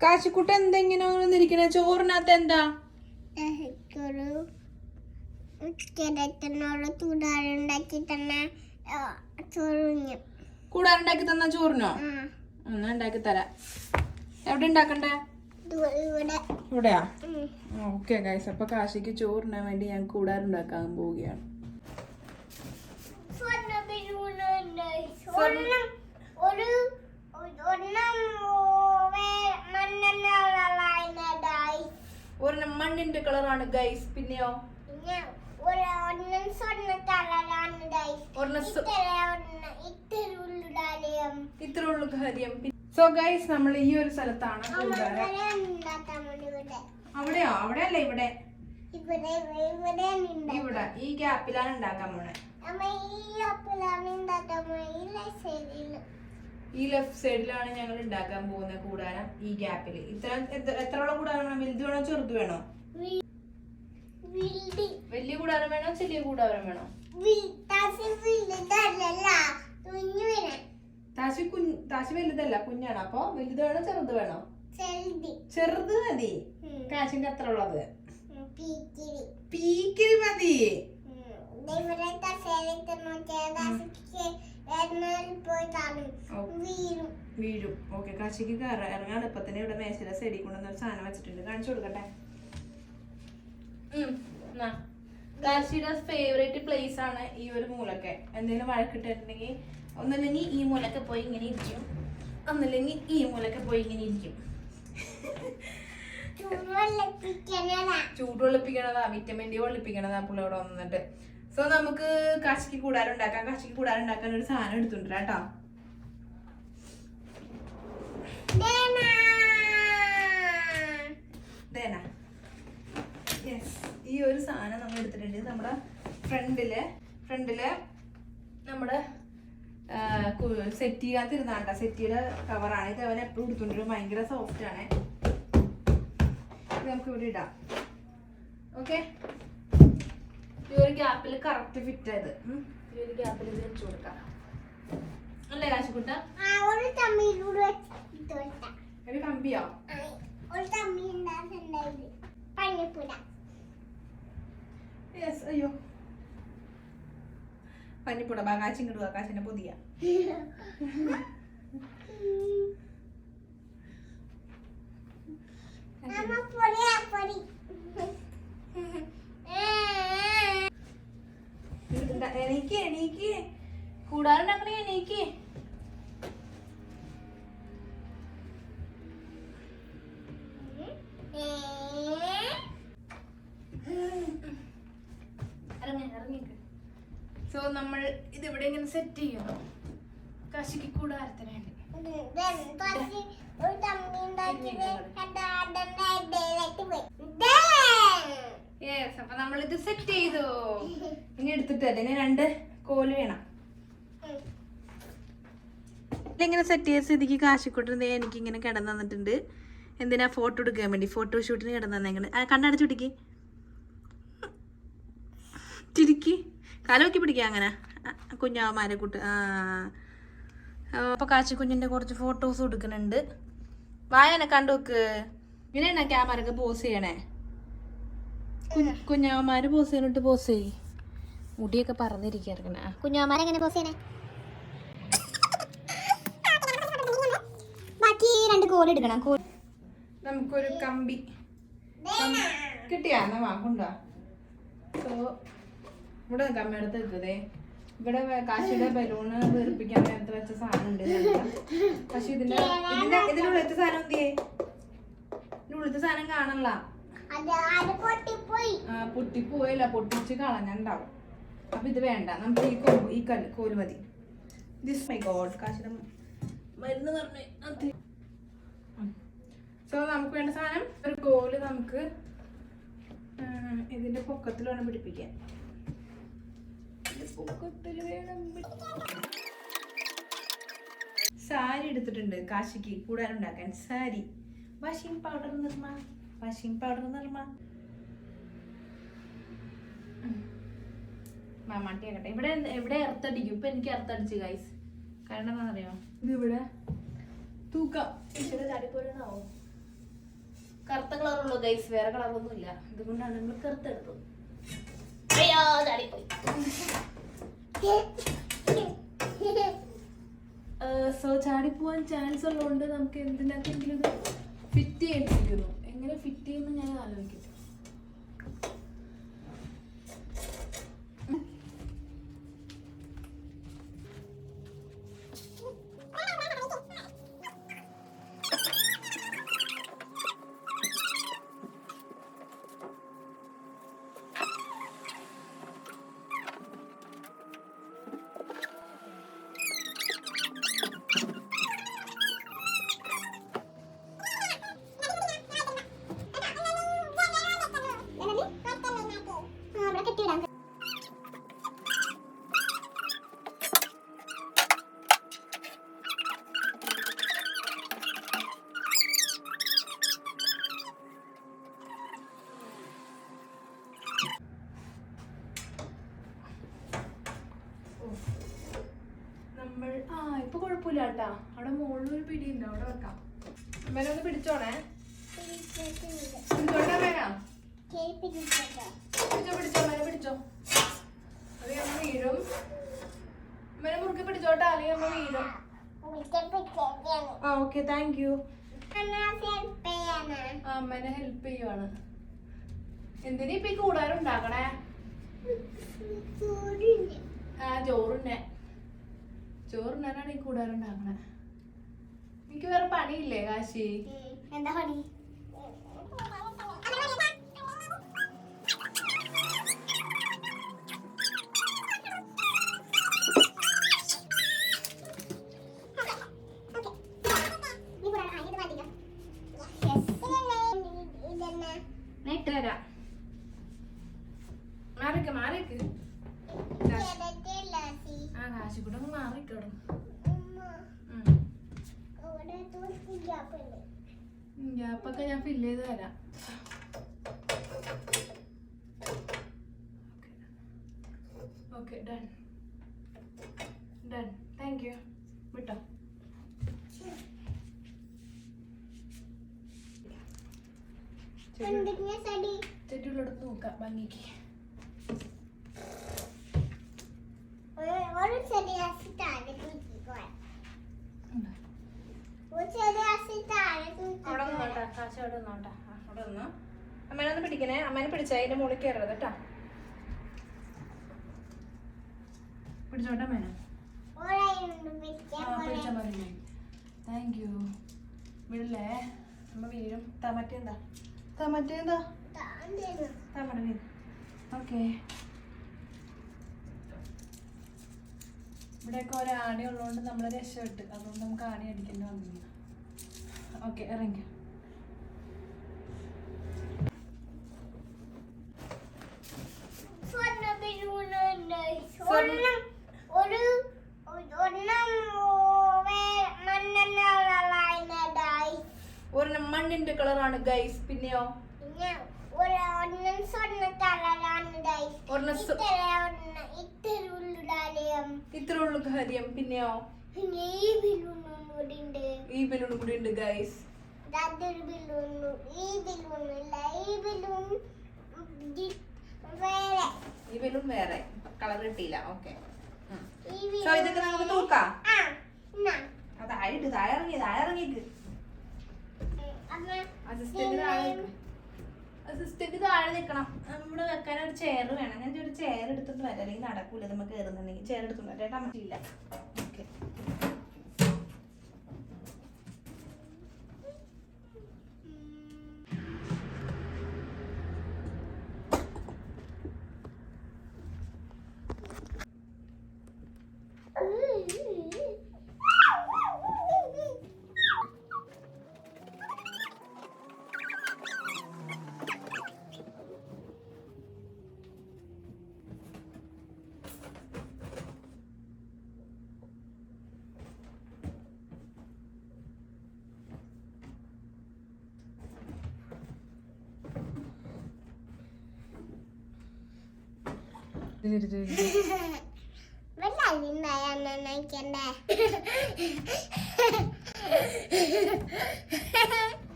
കാശിക്കുട്ട എന്തെങ്ങനെ ഇരിക്കണ ചോറിനകത്ത് എന്താ കൂടാറുണ്ടാക്കി തന്ന ചോറിനോ എന്നാ ഉണ്ടാക്കി തരാം. എവിടെ ഉണ്ടാക്കണ്ടേ? ഇവിടെയാ? ഓക്കെ ഗൈസ്, അപ്പൊ കാശിക്ക് ചോറിനാൻ വേണ്ടി ഞാൻ കൂടാറുണ്ടാക്കാൻ പോവുകയാണ്. ഒരെണ്ണം മണ്ണിന്റെ കളറാണ് ഗൈസ്. പിന്നെയോ ഇത്ര ഉള്ളു കാര്യം. സോ ഗൈസ്, നമ്മൾ ഈ ഒരു സ്ഥലത്താണ്. അവിടെയോ? അവിടെ അല്ല, ഇവിടെ ഇവിടെ ഈ ഗ്യാപ്പിലാണ് ഉണ്ടാക്കാൻ പോണേ. ഈ ലെഫ്റ്റ് സൈഡിലാണ് ഞങ്ങൾ ഉണ്ടാക്കാൻ പോകുന്ന കൂടാരം. ഈ ഗ്യാപ്പില് എത്രയോളം കൂടാരം? വലുത് വേണോ ചെറുത് വേണോ? വലിയ കൂടാരം വേണോ ചെറിയ കൂടാരം വേണോ? താശി വലുതല്ല, കുഞ്ഞാണ്. അപ്പൊ വലുത് വേണോ ചെറുത് വേണോ? ചെറുത് മതി. കാശിന്റെ എത്ര ഉള്ളത്? പീക്കിരി മതി. വീഴും. ഓക്കെ, കാശിക്ക് ഇറങ്ങാൻ എളുപ്പത്തിന് ഇവിടെ മേശയുടെ സൈഡിൽ കൊണ്ടുവന്ന ഒരു സാധനം വെച്ചിട്ടുണ്ട്. കാണിച്ചു കൊടുക്കട്ടെ. കാശിയുടെ ഫേവറേറ്റ് പ്ലേസ് ആണ് ഈ ഒരു മൂലൊക്കെ. എന്തെങ്കിലും വഴക്കിട്ടിട്ടുണ്ടെങ്കിൽ ഒന്നല്ലെങ്കിൽ ഈ മൂലൊക്കെ പോയി ഇങ്ങനെ ഇരിക്കും, ഒന്നല്ലെങ്കിൽ ഈ മൂലൊക്കെ പോയി ഇങ്ങനെ ഇരിക്കും. ചൂട് വെള്ളിപ്പിക്കണതാ, വിറ്റമിൻ ഡി വെള്ളിപ്പിക്കണതാ പുള്ളിയോടെ വന്നിട്ട്. സോ നമുക്ക് കാശിക്ക് കൂടാരം ഉണ്ടാക്കാം. കാശിക്ക് കൂടാരം ഉണ്ടാക്കാൻ ഒരു സാധനം എടുത്തിട്ടുണ്ട് കേട്ടോ. ഈ ഒരു സാധനം നമ്മൾ എടുത്തിട്ടുണ്ട്. നമ്മുടെ ഫ്രണ്ടില് നമ്മുടെ സെറ്റിയിനകത്തിരുന്നാണ്ട സെറ്റിയുടെ കവറാണ് ഇത്. അവൻ എപ്പോഴും എടുത്തോണ്ടിരും, ഭയങ്കര സോഫ്റ്റ് ആണ്. ഇത് നമുക്ക് ഇവിടെ ഇടാം. ഓക്കെ, ഈ ഒരു ഗ്യാപ്പിൽ കറക്റ്റ് ഫിറ്റ് ആയത്. ഈ ഒരു ഗ്യാപ്പിൽ ഇത് വെച്ചു കൊടുക്കാം അല്ലേ കാശിക്കുട്ട? ഒരു കമ്പിയോ? യെസ്. അയ്യോ, പനിപ്പുട കാശിൻ കിടുക. കാശിനെ പൊതിയ എണീക്ക് കൂടാറുണ്ടാക്കണേ. എണീക്ക്. സോ നമ്മൾ ഇതിവിടെ ഇങ്ങനെ സെറ്റ് ചെയ്യുന്നു കാശിക്ക് കൂടാരത്തിന് വേണ്ടി. അപ്പൊ നമ്മളിത് സെറ്റ് ചെയ്തു. ഇനി എടുത്തിട്ട് അതിന് 2 കോല് വേണം. ഇങ്ങനെ സെറ്റ് ചെയ്ത സ്ഥിതിക്ക് കാശിക്കൂട്ട് എനിക്കിങ്ങനെ കിടന്നു തന്നിട്ടുണ്ട്. എന്തിനാ? ഫോട്ടോ എടുക്കാൻ വേണ്ടി, ഫോട്ടോഷൂട്ടിന് കിടന്നു തന്നെ. കണ്ണടച്ചുടിക്ക്, ചിരിക്ക്, കാലൊക്കെ പിടിക്കുക. അങ്ങനെ കുഞ്ഞാവന്മാരെ കൂട്ട്. അപ്പൊ കാശിക്കുഞ്ഞിന്റെ കുറച്ച് ഫോട്ടോസ് എടുക്കുന്നുണ്ട്. വായന കണ്ടു നോക്ക്. ഇങ്ങനെയാണ് ക്യാമറക്ക് പോസ് ചെയ്യണേ. കുഞ്ഞാവന്മാര് പോസ് ചെയ്യാനിട്ട് പോസ് ചെയ്യ്. മുടിയൊക്കെ പറന്നിരിക്കണ കുഞ്ഞാവന്മാരെങ്ങനെ പോസ് ചെയ്യണേ? ബാക്കി 2 കോല് എടുക്കണം. നമുക്കൊരു കമ്പി കിട്ടിയാ വാങ്ങുണ്ടോ? സോ ഇവിടെ കമ്പി എടുത്ത് വെക്കതേ. ഇവിടെ കാശിയുടെ ബലൂണ് വീർപ്പിക്കാൻ നേരത്തെ വെച്ച സാധനം ഉണ്ട്. പക്ഷെ ഇതിനുള്ളിലത്തെ സാധനം എന്തിയേ? ഇതിനുള്ളിലത്തെ സാധനം കാണല്ല. പൊട്ടിപ്പോയില്ല, പൊട്ടിച്ച് കളഞ്ഞുണ്ടാവും. അപ്പൊ ഇത് വേണ്ട, നമുക്ക് ഈ കോല് മതി. ദിസ് മൈ ഗോഡ്, കാശിയുടെ മരുന്ന് പറഞ്ഞു. സോ നമുക്ക് വേണ്ട സാധനം ഒരു കോല്. നമുക്ക് ഇതിന്റെ പൊക്കത്തിൽ വേണം പിടിപ്പിക്കാൻ. സാരി എടുത്തിട്ടുണ്ട് കാശിക്ക് കൂടാനുണ്ടാക്കാൻ. സാരി വാഷിംഗ് പൗഡർ നിർമ്മ മാമാട്ടിയാക്കട്ടെ. ഇവിടെ എർത്തടിക്കും. ഇപ്പൊ എനിക്ക് എർത്തടിച്ചു ഗൈസ്. കാരണം എന്താ അറിയോ? ഇത് ഇവിടെ തൂക്കാം. ഈശ്വര ചാടിപ്പോലെയാണാവോ? കറുത്ത കളറുള്ളൂ ഗൈസ്, വേറെ കളറൊന്നും ഇല്ല. ഇതുകൊണ്ടാണ് നമ്മൾ കറുത്തെടുത്തത്. അയ്യോ ചാടിപ്പോയി. സോ ചാടിപ്പോവാൻ ചാൻസ് ഉള്ളതുകൊണ്ട് നമുക്ക് എന്തിനൊക്കെങ്കിലും ഇത് ഫിറ്റ് ചെയ്യേണ്ടിയിരിക്കുന്നു. എങ്ങനെ ഫിറ്റ് ചെയ്യുമെന്ന് ഞാൻ ആലോചിക്കട്ടെ. ഇപ്പൊ കുഴപ്പമില്ല കേട്ടാ. അവിടെ മുകളിലൊരു പിടിയുണ്ട്, അവിടെ വെക്കാം. അമ്മേനെ ഒന്ന് പിടിച്ചോണേ. പിടിച്ചോട്ടെ അമ്മേനാ? പിടിച്ചോ അമ്മേനെ പിടിച്ചോ. അത് അമ്മ വീഴും. അമ്മേനെ മുറുക്കി പിടിച്ചോട്ടെ, അല്ലെങ്കിൽ അമ്മ വീഴും. ആ ഓക്കെ, താങ്ക് യു. അമ്മേനെ ഹെൽപ്പ് ചെയ്യുവാണ്. എന്തിനാ ഇപ്പൊ ഈ കൂടാരം ഉണ്ടാക്കണേ? ചോറുണ്ടാനാണ് ഈ കൂടാരം ഉണ്ടാക്കണേ. എനിക്ക് വേറെ പണിയില്ലേ കാശി? എന്താ പണി? തരാം. മാറിക്ക് ആ കാശി കൂടെ ഒന്ന് മാറിക്കോടും. ഗ്യാപ്പൊക്കെ ഞാൻ ഫില്ല് ചെയ്ത് തരാം. Okay done done. Thank you. വിട്ടോ. ചെടിയുള്ളടത്ത് നോക്കാം ഭംഗിക്ക്. അമ്മേനൊന്ന് പിടിക്കണേ. അമ്മേനെ പിടിച്ച അതിന്റെ മുകളിൽ കയറരുത് കേട്ടാ. പിടിച്ചോട്ടെ അമ്മേനെ. പിടിച്ചാ മതി. Thank you. വീഴല്ലേ, അമ്മ വീഴും. മറ്റേന്താ താമര വീഴും. ഓക്കെ. ഇവിടെയൊക്കെ ഒരാണി ഉള്ളതുകൊണ്ട് നമ്മൾ രക്ഷപ്പെട്ട്, അതുകൊണ്ട് നമുക്ക് ആണി അടിക്കേണ്ടി വന്നില്ല. ഓക്കെ ഇറങ്ങി. ഒരെണ്ണം മണ്ണിന്റെ കളറാണ് ഗൈസ്. പിന്നെയോ ഇത്ര ഉള്ളു കാര്യം. പിന്നെയോ ഈ ബലൂൺ കൂടി ഉണ്ട് ഗൈസ്. ഈ ബലൂൺ വേറെ കളർ കിട്ടിയില്ല. ഓക്കെ, ഇതൊക്കെ നമുക്ക് തൂക്കാം. താഴെ ഇറങ്ങിക്ക്. അസിസ്റ്റന്റ് താഴെ നിൽക്കണം. നമ്മള് വെക്കാൻ ഒരു ചെയർ വേണം. ഞാൻ ഒരു ചെയർ എടുത്തിട്ട് വരാം, അല്ലെങ്കിൽ നടക്കൂല. നമുക്ക് കയറുന്നുണ്ടെങ്കിൽ ചെയർ എടുത്തിട്ട് വരാം. ഏട്ടാ പറ്റില്ല. ഓക്കെ.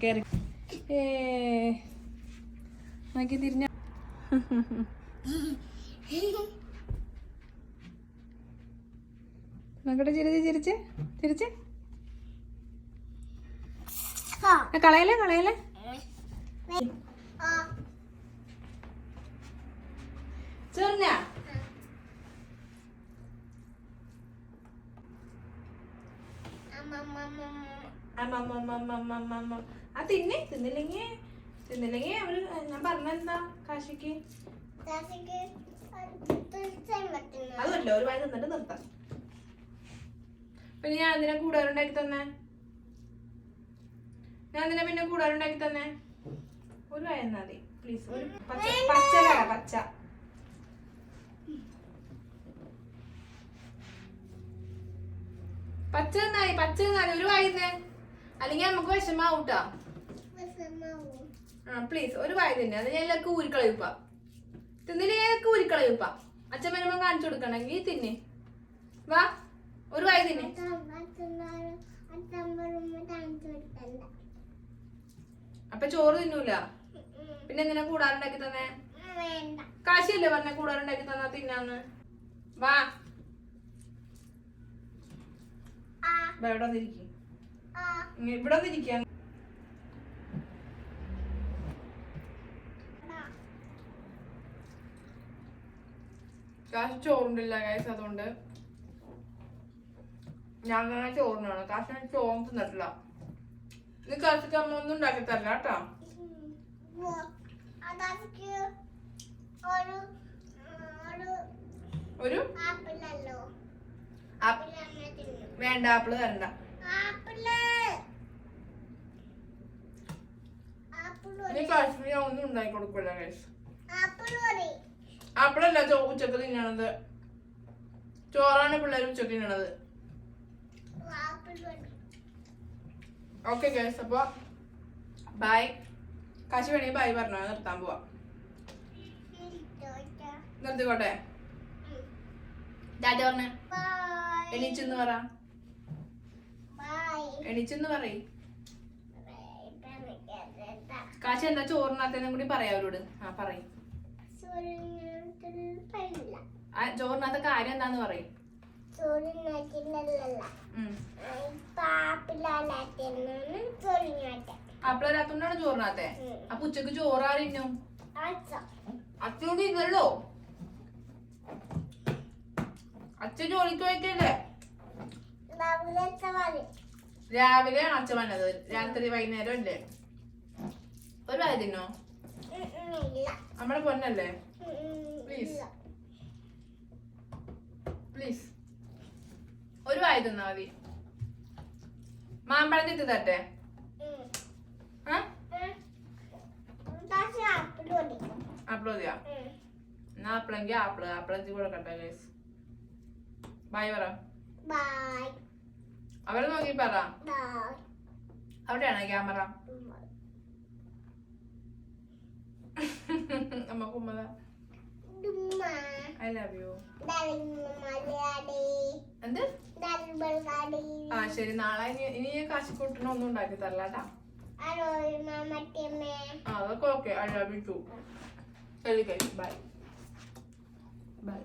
കേറി നോക്കി തിരിഞ്ഞ നോക്കട്ടെ ചിരിച്ച് കളയല്ലേ ചെറിഞ്ഞ ആ തിന്നില്ലെങ്കി അവര് ഞാൻ പറഞ്ഞെന്താ കാശിക്ക് അതുമല്ല ഒരു വായി തിന്നിട്ട് നിർത്താം. പിന്നെ ഞാൻ എന്തിനാ കൂടാറുണ്ടാക്കി തന്നെ ഒരു വായ എന്നാ മതി പ്ലീസ്. ഒരു പച്ച തന്നായി ഒരു വായിന്ന്, അല്ലെങ്കിൽ നമുക്ക് വിഷമാവൂട്ടാ. പ്ലീസ് ഒരു വായ തന്നെ, അത് ഞാൻ എല്ലാവർക്കും ഊരിക്കളയുപ്പാ. തിന്നില്ലെങ്കിൽ ഊരിക്കളയുപ്പാ. അച്ഛൻ വരുമ്പോ കാണിച്ചു കൊടുക്കണമെങ്കിൽ തിന്നെ. വാ ഒരു വായ തിന്നെ. അപ്പൊ ചോറ് തിന്നൂല, പിന്നെ എന്തിനാ കൂടാറുണ്ടാക്കി തന്നെ? കാശിയല്ലേ പറഞ്ഞ കൂടാറുണ്ടാക്കി തന്നാ തിന്നാന്ന്. വാ ഇവിടെ വന്നിരിക്ക. കാശ് ചോറുണ്ടില്ല ഗൈസ്, അതുകൊണ്ട് ഞാൻ ചോറിനാണ്. കാശ് ഞാൻ ചോറ് തിന്നിട്ടില്ല. നീ കാശിക്ക് അമ്മ ഒന്നും ഉണ്ടാക്കി തരില്ല കേട്ടോ. ഒരു വേണ്ട, ആപ്പിള് തരണ്ട. നീ കാശ്മീർ ഞാൻ ഒന്നും ഉണ്ടാക്കി കൊടുക്കില്ല ഗൈസ്. ആപ്പിളല്ല ഉച്ചക്ക് തിന്നണത്, ചോറാണ് പിള്ളേർ ഉച്ചക്ക് തിന്നണത്. ഓക്കെ ഗൈസ്, അപ്പൊ ബൈ. കാശി വേണമെങ്കിൽ ബൈ പറഞ്ഞോ, നിർത്താൻ പോവാ. നിർത്തിക്കോട്ടെ. ഡാറ്റ പറഞ്ഞ എണീച്ചെന്ന് പറ. എണീച്ചെന്ന് പറയ്. കാശി എന്താ ചോറിനകത്തെന്നും കൂടി പറയാം അവരോട്. ആ പറയും. ചോറിനകത്തെ കാര്യം എന്താന്ന് പറയും. ആപ്പിളരാത്തോണ്ടാണ് ചോറിനകത്തെ. അപ്പൊ ഉച്ചക്ക് ചോറാറിഞ്ഞു അച്ഛനോട് ഇന്നല്ലോ. അച്ഛൻ ജോലിക്ക് പോയിട്ടല്ലേ? രാവിലെയാണ് അച്ഛൻ വന്നത്, രാത്രി വൈകുന്നേരം അല്ലേ? ഒരു വായ തിന്നോ? നമ്മുടെ പൊന്നല്ലേ? പ്ലീസ് ഒരു വായ തിന്നാ മതി. മാമ്പഴം തിത്തി തട്ടെ? ആപ്പിൾ മതിയാ? എന്നാ ആപ്പിളെങ്കിൽ ആപ്പിളെത്തി കൊടുക്കട്ടെ ഗൈസ്. ബൈ പറ. അവരെ നോക്കി പറ. അവിടെയാണോ ക്യാമറ? അമ്മക്കുമ്മ ഐ ലവ് യു. എന്ത്? ആ ശരി, നാളെ ഇനി കാശിക്കൂട്ടിന് ഒന്നും ഉണ്ടാക്കി തരലാട്ടാ. അതൊക്കെ okay. I love you too. ശരി ഗൈസ്, ബൈ ബൈ.